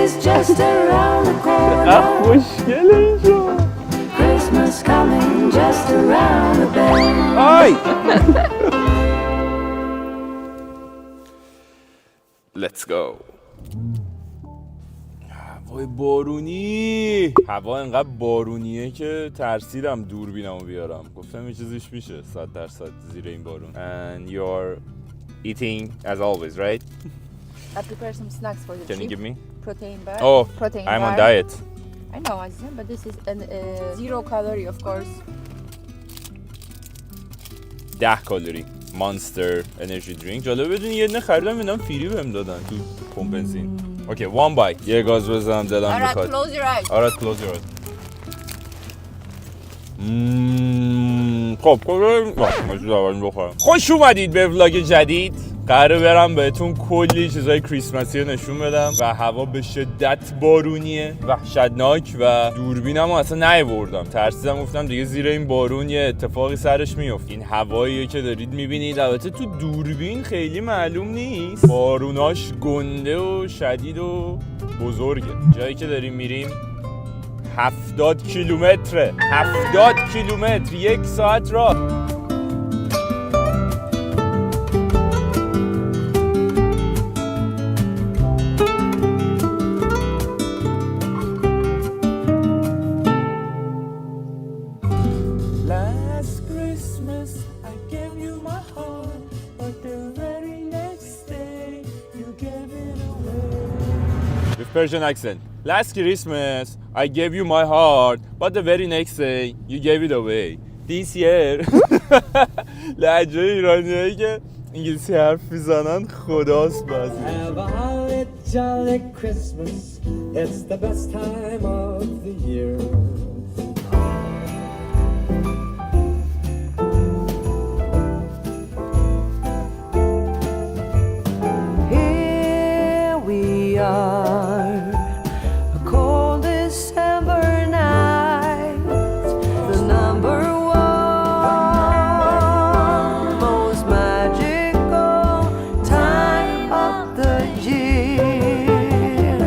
is just around the corner. خوشگل اینجا. Christmas coming just around the bend. آی Let's go. هوای بارونی. هوا انقدر بارونیه که ترسیدم دوربینمو بیارم. گفتم یه چیزیش میشه 100% زیر این بارون. And you're eating as always, right? I prepare some snacks for you. Can you give me? Protein bar. Oh, protein I'm bar. on diet. I know, Azizem, but this is zero calorie, of course. 10 کالری مانستر انرژی درینک. جالبه بدونی یه دونه خریدم اینا فری بهم دادن تو پمپ بنزین. اوکی وان بایت. یه گاز بزنم دلم Alright, میخواد. close your eyes. Alright, close your eyes. خب مجید اولین بخورم. خوش اومدید به ولاگ جدید. قراره برم بهتون کلی چیزای کریسمسی رو نشون بدم و هوا به شدت بارونیه وحشتناک و دوربینم اصلا نیاوردم. ترسیدم گفتم دیگه زیر این بارون یه اتفاقی سرش میفته. این هواییه که دارید میبینید البته تو دوربین خیلی معلوم نیست. باروناش گنده و شدید و بزرگه. جایی که داریم میریم 70 کیلومتره. 70 کیلومتر 1 ساعت راه. Persian accent. Last Christmas, I gave you my heart, but the very next day, you gave it away. This year, لهجه ایرانیایی که انگلیسی حرف میزنن خداست بعضی. Have a holly jolly Christmas. It's the best time of the year. Here we are, a cold December night, the number one most magical time of the year.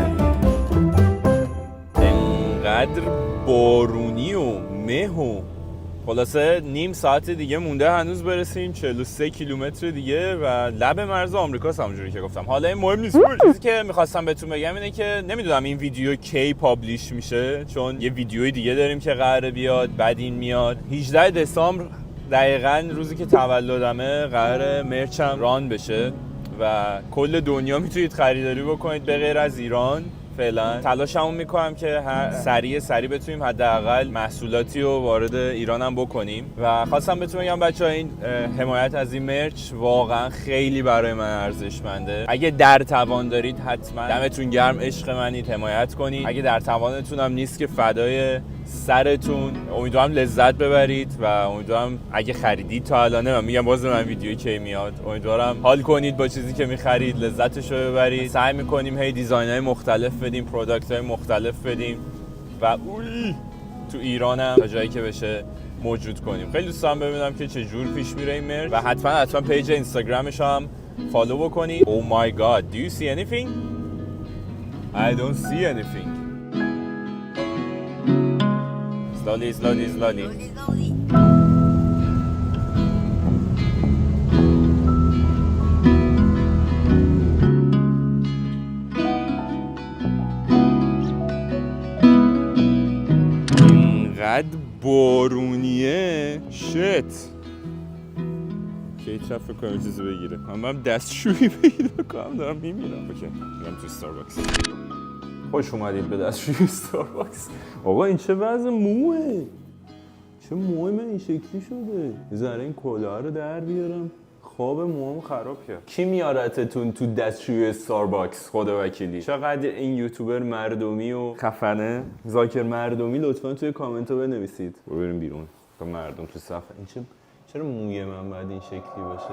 انقدر بارونی و مه و خلاصه نیم ساعت دیگه مونده هنوز برسیم. 43 کیلومتر دیگه و لب مرز آمریکاست همونجوری که گفتم. حالا این مهم نیست. چیزی که میخواستم بهتون بگم اینه که نمیدونم این ویدیو کی پابلیش میشه، چون یه ویدیوی دیگه داریم که قراره بیاد، بعد این میاد 18 دسامبر دقیقاً روزی که تولدمه قراره مرچم ران بشه و کل دنیا میتونید خریداری بکنید به غیر از ایران. فعلا تلاشمون میکنم که سریع بتونیم حداقل محصولاتی رو وارد ایران هم بکنیم و خواستم بهتون بگم بچه‌ها این حمایت از این مرچ واقعا خیلی برای من ارزشمنده. اگه در توان دارید حتما دمتون گرم، عشق منید، حمایت کنید. اگه در توانتون هم نیست که فدای سرتون. امیدوارم لذت ببرید و امیدوارم اگه خریدید تا الان، من میگم باز من ویدیویی کی میاد، امیدوارم حال کنید با چیزی که میخرید، لذتش رو ببرید. سعی میکنیم هی دیزاین‌های مختلف بدیم، پروداکت‌های مختلف بدیم و تو ایرانم تا جایی که بشه موجود کنیم. خیلی دوست دارم ببینم که چه جور پیش میره این مرچ و حتما پیج اینستاگرامش هم فالو بکنید. Oh my god, do you see anything? I don't see anything. Slowly. اینقدر بارونیه شت که فکر کنم چیزی بگیره. من دستشویی پیدا کنم دارم میمیرم. اوکی میرم تو استارباکس. خوش اومدید به دستشویی استارباکس. آقا این چه وضع موه؟ چه موه من این شکلی شده؟ ذره این کلاه رو در بیارم. خواب موام خراب کرد. کی میارتتون تو دستشویی استارباکس؟ خدا وکیلی. چقدر این یوتیوبر مردمی و خفنه. ذاکر مردمی لطفا توی کامنت ها بنویسید. بریم بیرون. تا مردم تو صفحه. این چرا موی من باید این شکلی باشه؟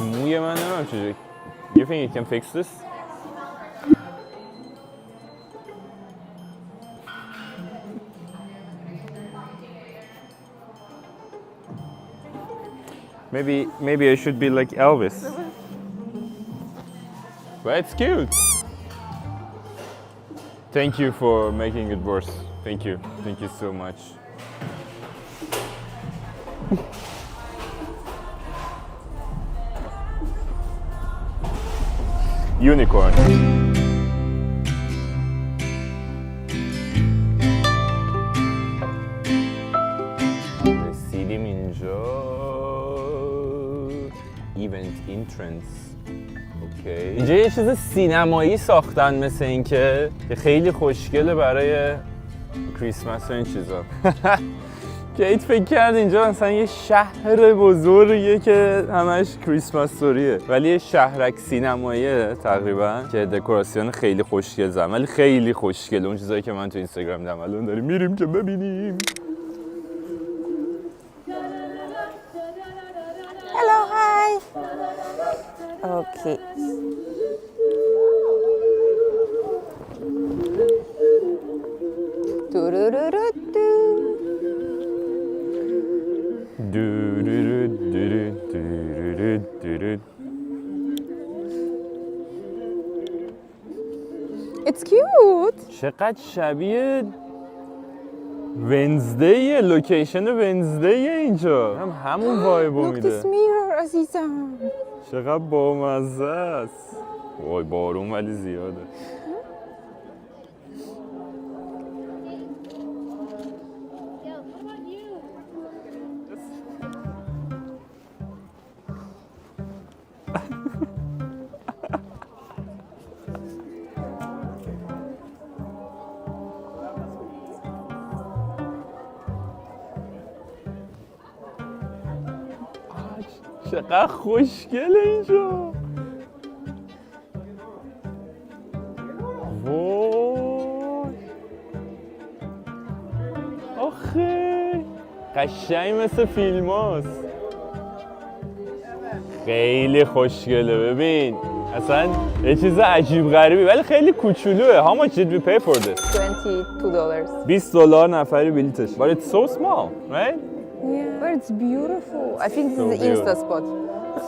این موی من نمیم چجوری. You think you can fix this? Maybe I should be like Elvis. But it's cute. Thank you for making it worse. Thank you. Thank you so much. Unicorn. رسیدیم اینجا. Event entrance. اوکی. اینجا یه چیز سینمایی ساختن مثل این که خیلی خوشگله برای کریسمس و این چیزا. کیت فکر کرد اینجا مثلا یه شهر بزرگیه که همش کریسمس ستوریه، ولی یه شهرک سینماییه تقریبا که دکوراسیون خیلی خوشگل زدن، ولی خیلی خوشگله. اون چیزایی که من تو اینستاگرام دیدم الان داریم میریم که ببینیم. Hello, hi. Okay. It's cute. چقدر شبیه ونزدیه، لوکیشن ونزدیه اینجا. همون وایبو Look میده. this mirror, عزیزم. چقدر بامزه است. وای بارون ولی زیاده. چقدر خوشگله اینجا. وای آخه قشنگ مثل فیلم هاست. خیلی خوشگله. ببین اصلا یه چیز عجیب غریبی ولی خیلی کوچولوه. How much did we pay for this? $22. $20 نفری بلیتش. But it's so small, right? Yeah, but it's beautiful. I think this So is the Insta beautiful. spot.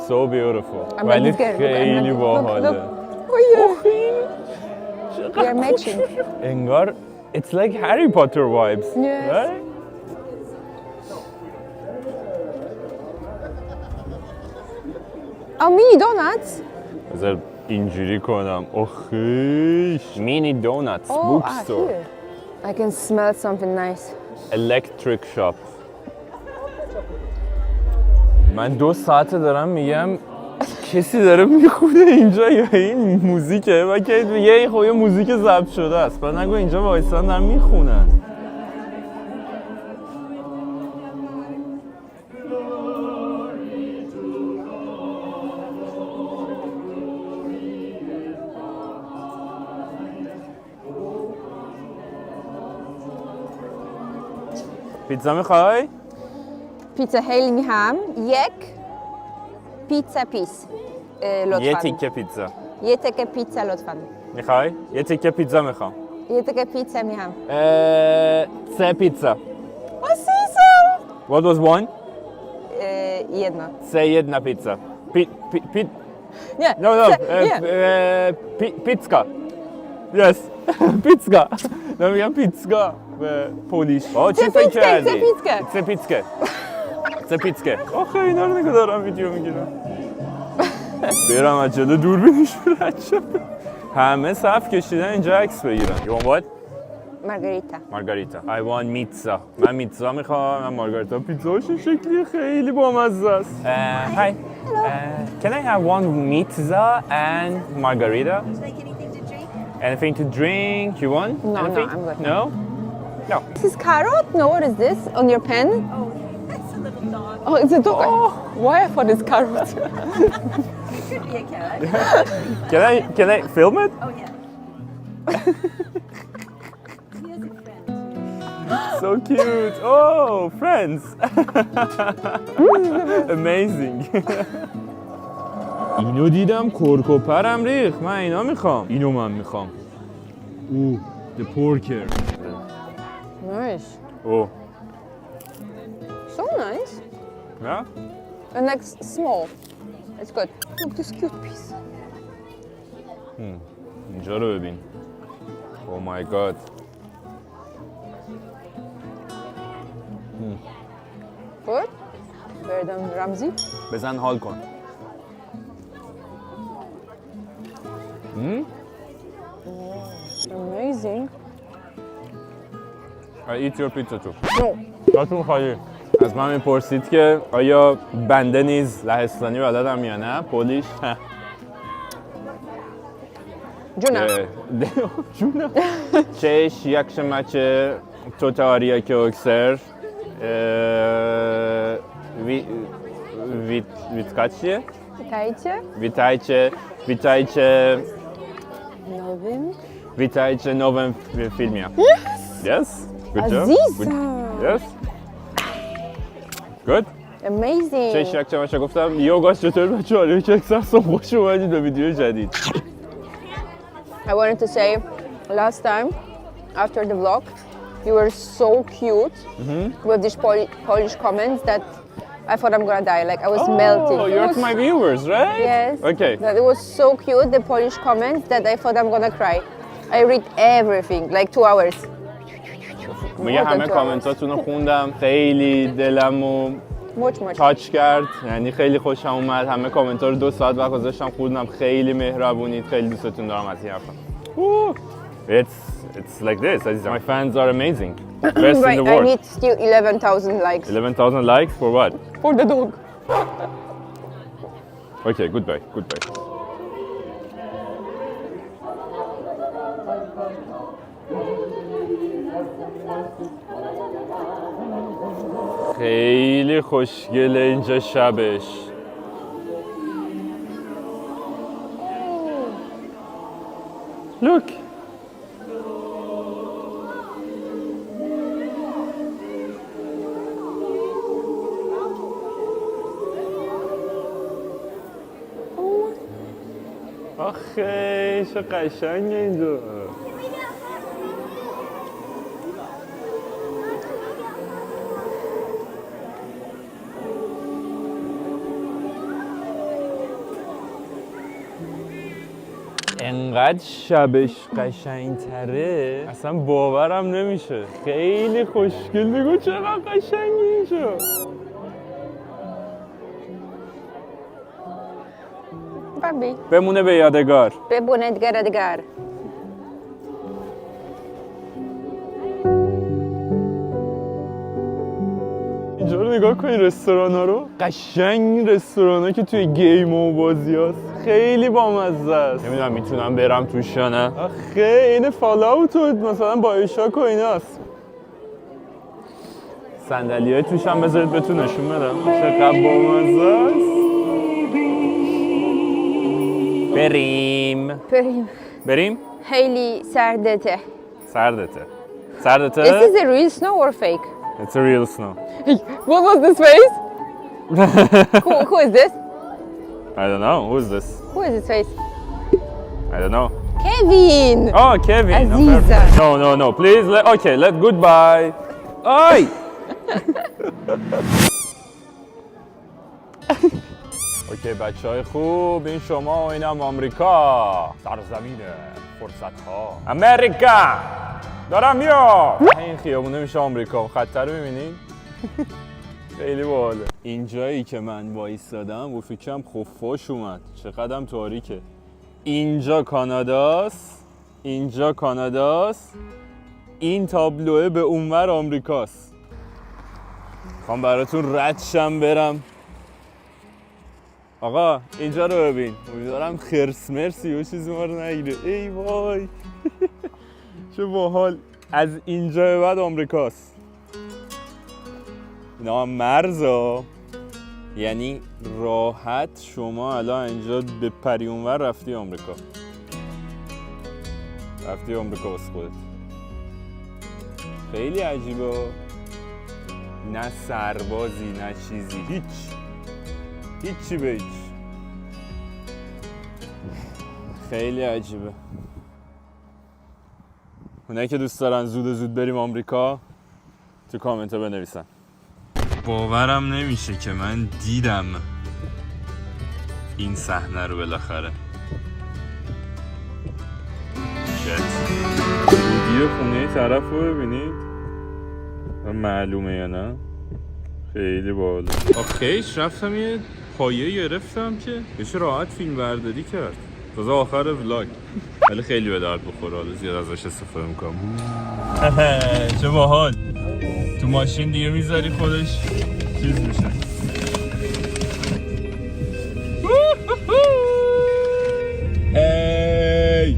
So beautiful. I'm ولی like this guy. خیلی Look, باحاله. look. Oh yeah. We are matching. انگار it's like Harry Potter vibes. Yes. Right? Oh, mini donuts. بذار اینجوری کنم. آخیش مینی دوناتس Oh, bookstore. here. I can smell something nice. Electric shop. من 2 ساعته دارم میگم کسی داره میخونه اینجا یا این موزیکه و که میگه خب یه موزیک ضبط شده است. بعد نگو اینجا وایسان دارن میخونن. پیتزا میخوای؟ پیتزا هیل میهم. یک پیتزا پیس لطفاً. یه تیکه پیتزا. یه تیکه پیتزا لطفاً. میخوای؟ یه تیکه پیتزا میخوام. یه تیکه پیتزا میهم. 3 پیتزا. عزیزم. What was one? Jedna. Say jedna pizza. Nie. No, no. Nie. Pizza. Yes. Pizza. No, میگم پیتزا به پولیش. چی فکر کردی؟ چه پیتزا. چه پیتزا. آخه اینا رو نگاه دارم ویدیو میگیرم. برم از جلو دوربینش رد شد. همه صف کشیدن اینجا عکس بگیرن. You want what? Margarita. مارگاریتا. I want pizza. من میتزا میخوام. من مارگاریتا. پیتزاش این شکلی خیلی بامزه است. Hi. Can I have one pizza and margarita? Would you like anything to drink? Anything to drink? You want? No, anything? no, I'm good. No? No. This is carrot? No, what is this on your pen? Oh, that's a little dog. Oh, it's a dog. Why I thought it's carrot? It could be a cat. Can I film it? Oh, yeah. He has a friend. So cute. Oh, friends. Amazing. اینو دیدم کرکوپرم ریخ. من اینا میخوام. اینو من میخوام. اوه the porker. Nice. Oh. So nice. Yeah? And like small. It's good. Look, this cute piece. اینجا رو ببین. Oh my god. Good. Gordon Ramsay. بزن حال کن. Amazing. I eat your pizza too. No. جاتون خالی. از من میپرسید که آیا بنده نیز لهستانی بلدم یا نه؟ پولیش؟ Juna. جونه. چش یک شمچه توتاریا که اکسر ویتکاچیه؟ Witajcie Nowym. Witajcie nowym filmie. Yes? Good job. Aziza. Yes? Good? Amazing. چه شک چمشه گفتم یوگاش چطور بچه ها یک اکسرسون خوش اومدید به ویدیو جدید. I wanted to say, last time, after the vlog, you were so cute with these Polish comments that I thought I'm gonna die. Like I was melting. Oh, you're to my viewers, right? Yes. Okay. That it was so cute, the Polish comments, that I thought I'm gonna cry. I read everything, like 2 hours. میگه همه کامنتاتون رو خوندم، خیلی دلمو Much. تاچ کرد، یعنی خیلی خوشم اومد. همه کامنت ها رو 2 ساعت وقت گذاشتم خوندم. خیلی مهربونید، خیلی دوستتون دارم از این حرفم. It's like this. My fans are amazing. Best in Right, the I world. need still 11,000 likes 11,000 likes for what? for the dog. Okay, goodbye. خیلی خوشگله اینجا شبش. Look. آخه چه قشنگه اینجا. انقدر شبش قشنگتره اصلا باورم نمیشه. خیلی خوشگل. نگاه چقدر قشنگه اینجا. Barbie. بمونه به یادگار. ببونه دیگر. اینجا رو نگاه کنی رستوران ها رو. قشنگ رستوران ها که توی گیم و بازی هاست. خیلی بامزه است. نمیدونم میتونم برم توش یا نه. آخه این فالاوت مثلا بایوشاک و ایناست. صندلی های توش هم بذارید بهتون نشون بدم. چقدر بامزه است. بریم؟ خیلی سردته. سردته. This is a real snow or fake? It's a real snow. What was this face? who is this? I don't know. Who's this? Who is this face? I don't know. Kevin! Oh, Kevin. Aziza. No. Please. Okay, goodbye. Ay! اوکی بچهای خوب، این شما و اینم آمریکا، سرزمین فرصت ها. امریکا دارم میام. این خیابونه میشه آمریکا. خطر رو میبینید؟ خیلی باحاله. اینجایی که من وایسادم و فکرم خفاش اومد. چقدرم تاریکه. اینجا کاناداست. این تابلوه به اونور آمریکاست. خوام براتون ردشم برم. آقا اینجا رو ببین. امیدوارم خرس مرسی و چیزی ما رو نگیره. ای وای. چه باحال. از اینجا به بعد آمریکاست. اینا هم مرزا. یعنی راحت شما الان اینجا به پری اونور رفتی آمریکا. واسه خودت. خیلی عجیبه. نه سربازی نه چیزی. هیچی به هیچ. خیلی عجیبه. اونایی که دوست دارن زود بریم آمریکا تو کامنت ها بنویسن. باورم نمیشه که من دیدم این صحنه رو بالاخره. شت. ویو خونه طرف رو ببینید معلومه یا نه خیلی بالا. آخیش رفتم یه پایه گرفتم که بشه راحت فیلم برداری کرد تازه آخر ولاگ، ولی خیلی به درد بخوره، حالا زیاد ازش استفاده میکنم. چه باحال تو ماشین دیگه میذاری خودش چیز میشه. هی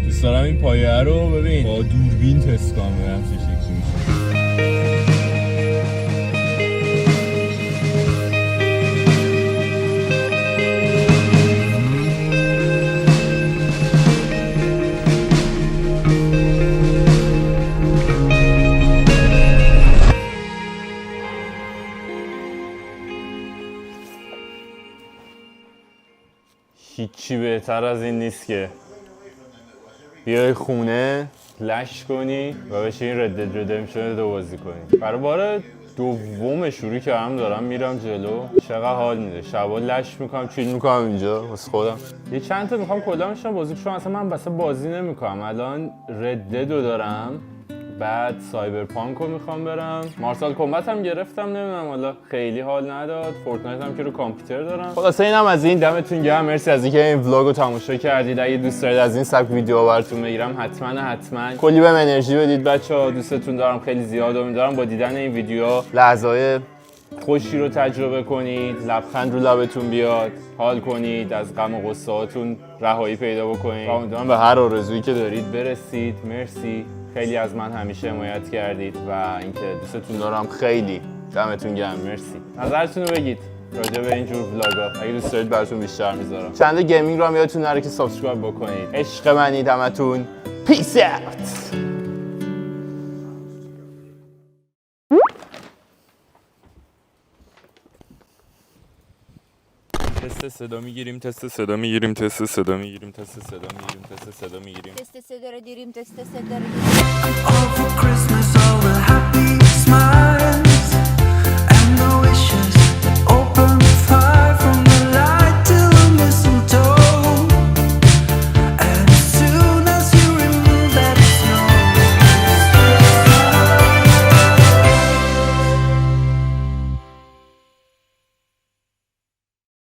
دوست دارم این پایه رو ببین با دوربین تست کنم ببینم چه شکلی میشه. هیچی بهتر از این نیست که بیای خونه لش کنی و بشین رد دد ردمپشن رو بازی کنی. برای بار دوم شروع کردم دارم میرم جلو، چقدر حال میده. شبا لش میکنم چیل میکنم اینجا واسه خودم. یه چند تا میخوام کلا بشم بازی کنم، اصلا من بس بازی نمیکنم. الان رد دد رو دارم، بعد سایبرپانک رو میخوام برم، مارسال کمبت هم گرفتم، نمیدونم حالا خیلی حال نداد. فورتنایت هم که رو کامپیوتر دارم. خلاصه اینم از این. دمتون گرم، مرسی از اینکه این ولاگ رو تماشا کردید. اگه دوست دارید از این سبک ویدیو براتون بگیرم حتما کلی بهم انرژی بدید بچه‌ها. دوستتون دارم خیلی زیاد. امیدوارم با دیدن این ویدیو لحظه‌های خوشی رو تجربه کنید، لبخند رو لبتون بیاد، حال کنید، از غم و غصه‌هاتون رهایی پیدا بکنید. امیدوارم به هر آرزویی که دارید برسید. مرسی، خیلی از من همیشه حمایت کردید و اینکه دوستتون دارم. خیلی دمتون گرم. مرسی. نظرتون رو بگید راجع به اینجور ولاگا. اگه دوست دارید براتون بیشتر میذارم. چنل گیمینگ رو هم یادتون نره که سابسکرایب بکنید. عشق منید همتون. پیس اوت. تست صدا میگیریم، تست صدا میگیریم، تست صدا میگیریم، تست صدا میگیریم، تست صدا میگیریم. تست صدا رو دیریم، تست صدا رو All for Christmas, all the